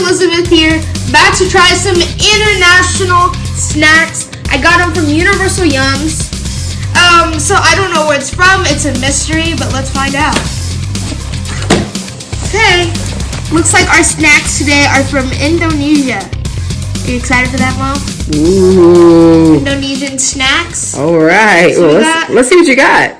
Elizabeth here, about to try some international snacks. I got them from Universal Yums. So I don't know where it's from. It's a mystery, but let's find out. Okay, looks like our snacks today are from Indonesia. Are you excited for that, Mom? Ooh. Indonesian snacks. All right. So well, let's see what you got.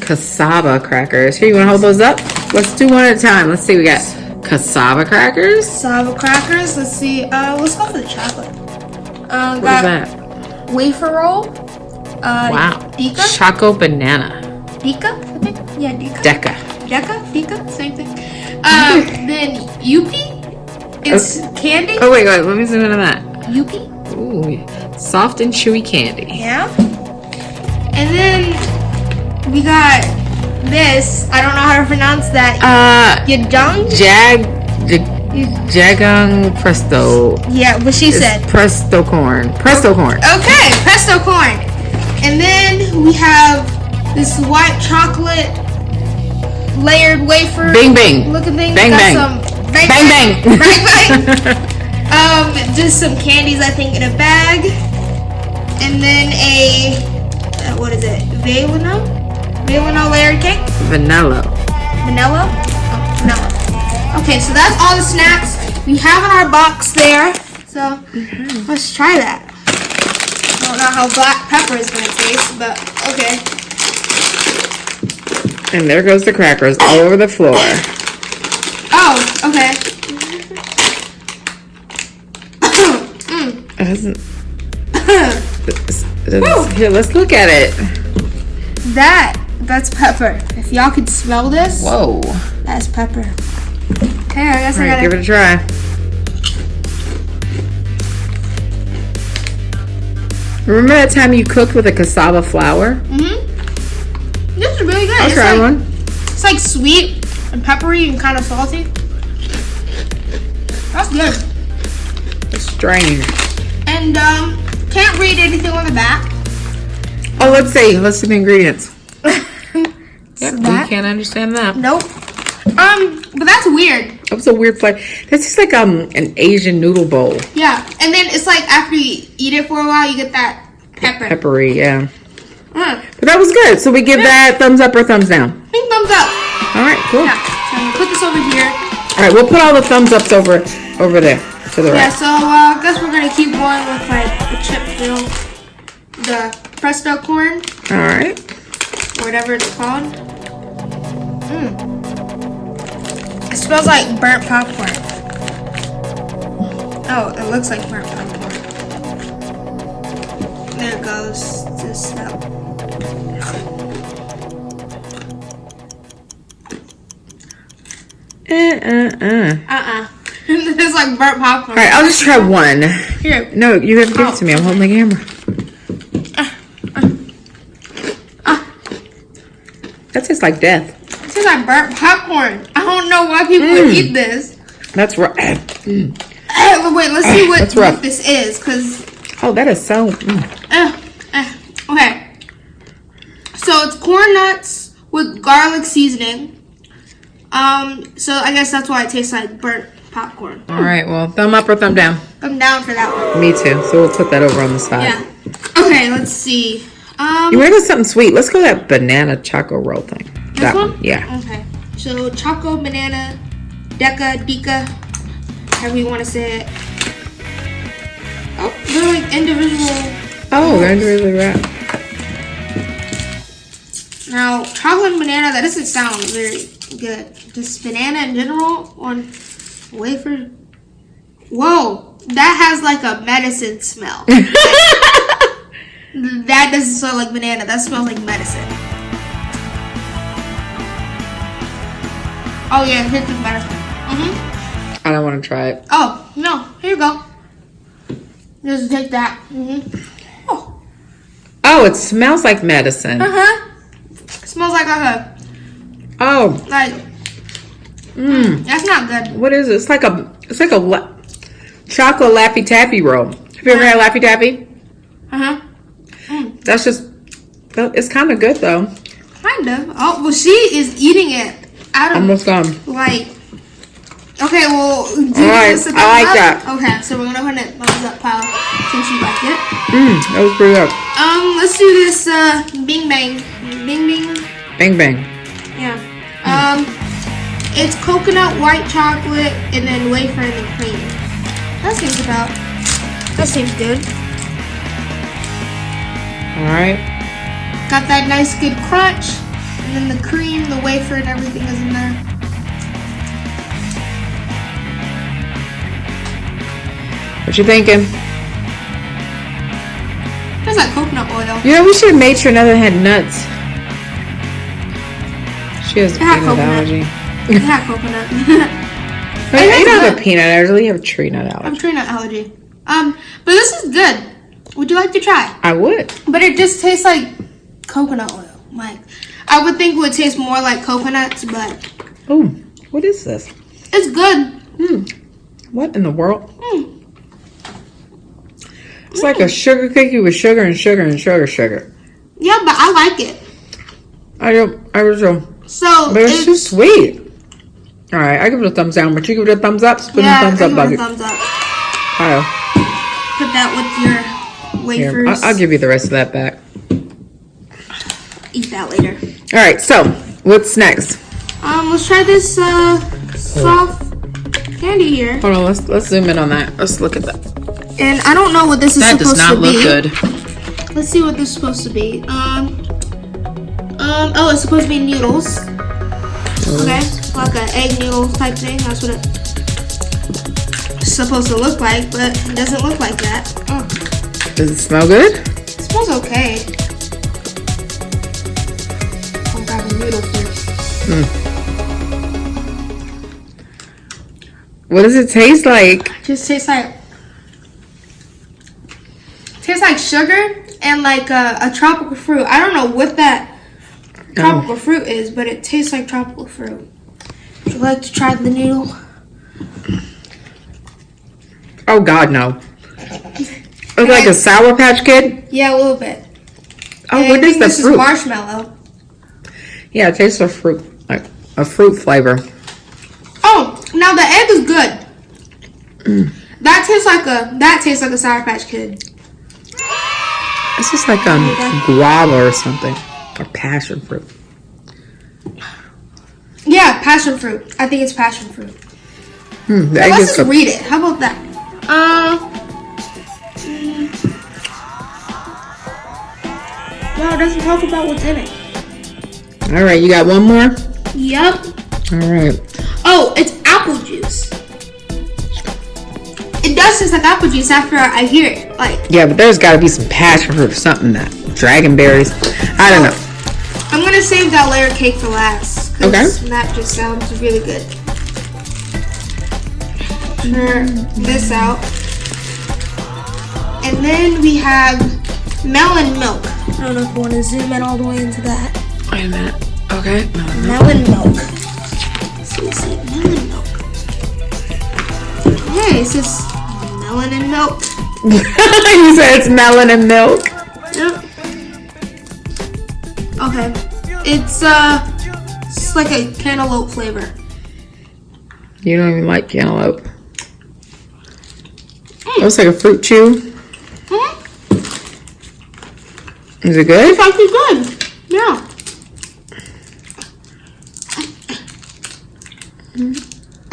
Cassava crackers. Here, you want to hold those up? Let's do one at a time. Let's see. We got cassava crackers. Cassava crackers. Let's see. Let's go for the chocolate. What got is that? Wafer roll. Wow. Dika? Choco banana. Dika, I think. Yeah, Dika. Deca. Dika, same thing. Then Yupi. It's candy. Oh wait. Let me zoom in on that. Yupi. Ooh, soft and chewy candy. Yeah. And then we got this. I don't know how to pronounce that. Yajang? Jagung Presto. Yeah, what she said. Presto corn. Presto corn. Okay, Presto corn. And then we have this white chocolate layered wafer. Bing bing. Looking thing. Bang got bang. Some Bang bang. Bang bang. Just some candies, I think, in a bag. And then a, what is it? Veleno layered cake? Vanilla. Vanilla? Oh, vanilla. Okay, so that's all the snacks we have in our box there. So, let's try that. I don't know how black pepper is going to taste, but okay. And there goes the crackers all over the floor. Oh, okay. Here, let's look at it. That's pepper. If y'all could smell this. Whoa. That's pepper. Okay, I guess All I right, gotta give it a try. Remember that time you cooked with a cassava flour? Mm-hmm. This is really good. I'll try one. It's like sweet and peppery and kind of salty. That's good. It's strange. And can't read anything on the back. Oh, let's see the ingredients. Yep, we That? can't understand that. Nope. But that's weird. That was a weird flavor. That's just like an Asian noodle bowl. Yeah, and then it's like after you eat it for a while, you get that pepper. Peppery, yeah. Mm. But that was good. So we give that thumbs up or thumbs down. I think thumbs up. All right, cool. Yeah. So I'm gonna put this over here. All right, we'll put all the thumbs ups over there to the Yeah. right. So I guess we're gonna keep going with like the chip filled, the Presto corn, All right. whatever it's called. It smells like burnt popcorn. Oh, it looks like burnt popcorn. There it goes. Just that. It's like burnt popcorn. All right, I'll just try one. Here. No, you have to give it to me. I'm holding the camera. That tastes like death. It tastes like burnt popcorn. I don't know why people would eat this. That's right. Wait, let's see what this is, cause. Oh, that is so. Okay. So it's corn nuts with garlic seasoning. So I guess that's why it tastes like burnt popcorn. All right, well, thumb up or thumb down? I'm down for that one. Me too. So we'll put that over on the side. Yeah. Okay, let's see. You want to go something sweet? Let's go that banana choco roll thing. This That one? Yeah. Okay. So choco banana, Dika, however you want to say it. Oh, they're like individual. Oh, they're individually wrapped. Now, chocolate and banana, that doesn't sound very good. Just banana in general on wafer. Whoa, that has like a medicine smell. That doesn't smell like banana. That smells like medicine. Oh yeah, here's the medicine. I don't want to try it. Oh no, here you go. Just take that. Oh, it smells like medicine. It smells like a Oh, that's not good. what is it? It's like a chocolate Laffy Taffy roll. Have you ever had Laffy Taffy? That's just, it's kind of good though. Kind of. Oh, well, she is eating it out of Almost gone. like Okay, well, do you Alright, give us a I like thumbs that. up? Okay, so we're gonna put it thumbs up pile since you like it. That was pretty good. Let's do this bing bang. Bing bing. Bang bang. Yeah. It's coconut, white chocolate, and then wafer and then cream. That seems good. Alright. Got that nice good crunch, and then the cream, the wafer, and everything is in there. What you thinking? Tastes like coconut oil. You know, we should have made sure nothing had nuts. She has a had peanut coconut. allergy. It had coconut. Wait, you don't have a good. peanut allergy, you have a tree nut I have allergy. tree nut allergy. But this is good. Would you like to try? I would. But it just tastes like coconut oil. Like, I would think it would taste more like coconuts, but Oh, what is this? it's good. What in the world? Mm. It's like a sugar cookie with sugar and sugar and sugar. Yeah, but I like it. I do too. So But it's too sweet. Alright, I give it a thumbs down, but you give it a thumbs up? Spin yeah, a thumbs I up, give it a Bobby. thumbs up. Alright. Put that with your Here, wafers. I'll give you the rest of that back. Eat that later. Alright, so what's next? Let's try this soft candy here. Hold on, let's zoom in on that. Let's look at that. And I don't know what this is That supposed does not to look be. good. Let's see what this is supposed to be. Oh, it's supposed to be noodles. Okay, like an egg noodle type thing. That's what it's supposed to look like, but it doesn't look like that. Oh, Does it smell good? it smells okay. I'll grab a noodle first. What does it taste like? Just tastes like sugar and like a tropical fruit. I don't know what that tropical fruit is, but it tastes like tropical fruit. Would you like to try the noodle? Oh God, no. It's like a Sour Patch Kid? Yeah, a little bit. Oh, And what I is think the this fruit? is marshmallow. Yeah, it tastes of fruit. Like a fruit flavor. Oh, now the egg is good. That tastes like a Sour Patch Kid. It's just like guava or something. Or passion fruit. Yeah, passion fruit. I think it's passion fruit. The egg Let's is just good. read it. How about that? No, it doesn't talk about what's in it. Alright, you got one more? Yep. Alright. Oh, it's apple juice. It does taste like apple juice after I hear it. Like, Yeah, but there's gotta be some passion fruit or something that. Dragonberries. I don't know. I'm gonna save that layer cake for last. 'Cause Okay. that just sounds really good. Pour this out. And then we have melon milk. I don't know if you want to zoom in all the way into that. Wait a minute. Okay. Melon milk. Let's see, melon milk. Okay, it says melon and milk. You said it's melon and milk. Yep. Okay. It's like a cantaloupe flavor. You don't even like cantaloupe. Looks like a fruit chew. Is it good? It's actually good. Yeah.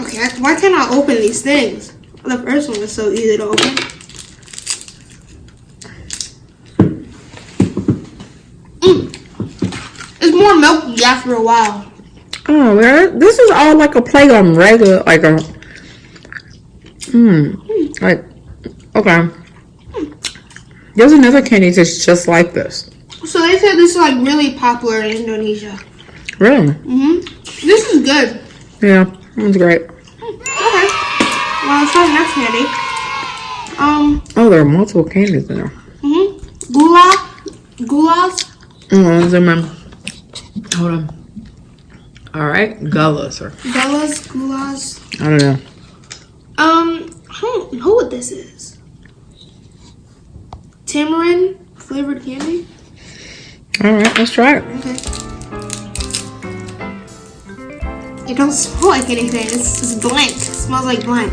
Okay, why can't I open these things? The first one was so easy to open. It's more milky after a while. Oh, man. This is all like a plate on regular, like a... Like, okay. There's another candy that's just like this. So they said this is like really popular in Indonesia. Really? This is good. Yeah, it's great. Okay. Well, let's try the next candy. Oh, there are multiple candies in there. Gulas. Zoom in. Hold on. All right, gulas or Gulas. I don't know. I don't know what this is. Tamarind flavored candy. All right, let's try it. Okay. It don't smell like anything. It's blank. It smells like blank.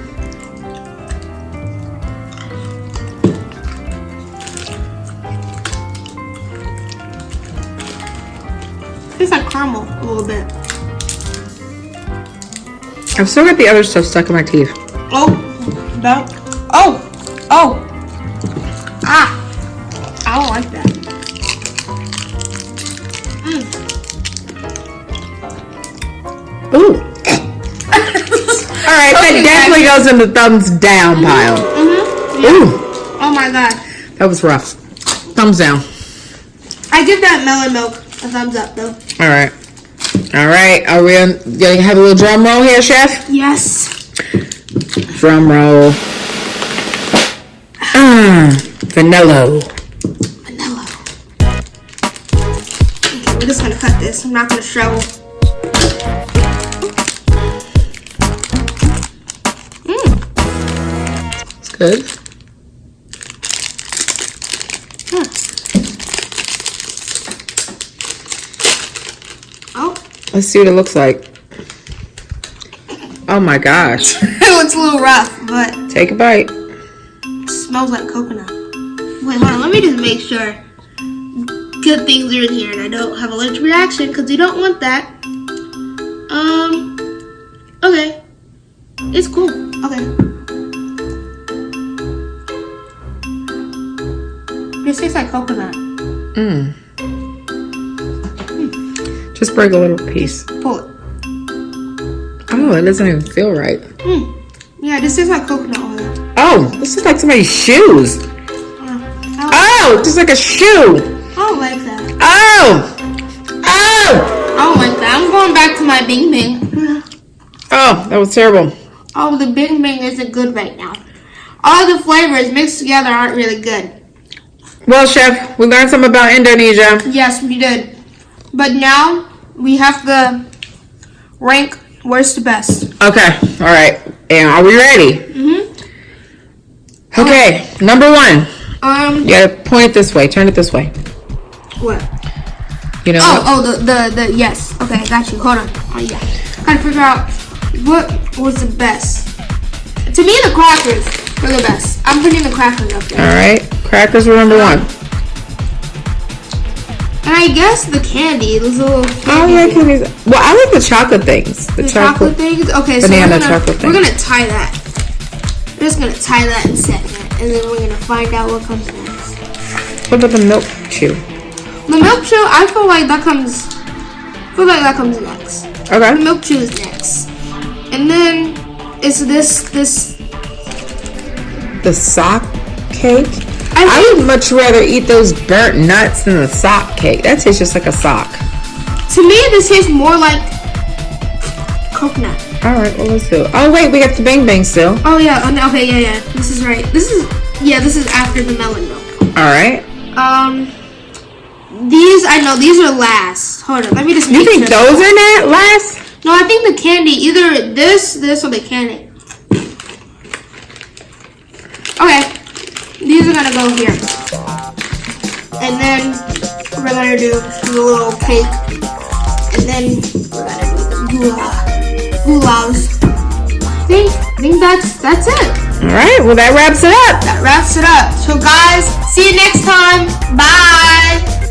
Tastes like caramel a little bit. I've still got the other stuff stuck in my teeth. Oh, that. Oh. Ah. I don't like that. Ooh. All right, that definitely goes in the thumbs down pile. Yeah. Ooh, Oh my god. that was rough. Thumbs down. I give that melon milk a thumbs up though. All right. Are we gonna have a little drum roll here, Chef? Yes. Drum roll. Vanilla. Vanilla. Okay, we're just gonna cut this. I'm not gonna shovel. It's good. Oh. Let's see what it looks like. Oh my gosh. It looks a little rough, but Take a bite. it smells like coconut. Wait, hold on. Let me just make sure good things are in here and I don't have an allergic reaction because you don't want that. Okay. It's cool. Okay. It tastes like coconut. Just break a little piece. Pull it. Oh, it doesn't even feel right. Yeah, this tastes like coconut oil. Oh, this is like somebody's shoes. Oh, just like a shoe. I don't like that. Oh. I don't like that. I'm going back to my Bing Bing. Oh, that was terrible. Oh, the Bing Bing isn't good right now. All the flavors mixed together aren't really good. Well, Chef, we learned something about Indonesia. Yes, we did. But now we have to rank worst to best. Okay, all right. And are we ready? Okay, number one. You gotta point it this way. Turn it this way. What? You know what? The yes. Okay, I got you. Hold on. Oh yeah. Gotta figure out what was the best. To me, the crackers were the best. I'm putting the crackers up there. All right, crackers were number one. And I guess the candy, those little candy. Oh yeah, candies. Well, I like the chocolate things. The chocolate things. Okay, banana so chocolate thing. we're gonna tie that. We're just gonna tie that and set that, and then we're gonna find out what comes next. What about the milk chew? The milk chew, I feel like that comes next. The Okay. milk chew is next, and then it's this. The sock cake. I I think would much rather eat those burnt nuts than the sock cake. That tastes just like a sock. to me this tastes more like coconut. All right, well let's do it. Oh wait, we got the Bang Bang still. Oh yeah. Okay. Yeah. This is right. This is after the melon milk. All right. These I know these are last. Hold on, let me just. You make think sure. those are not last? No, I think the candy, either this, or the candy. Okay, these are gonna go here. And then we're gonna do the little cake. And then we're gonna do the goulash. I think that's it. All right, well that wraps it up. That wraps it up. So guys, see you next time. Bye.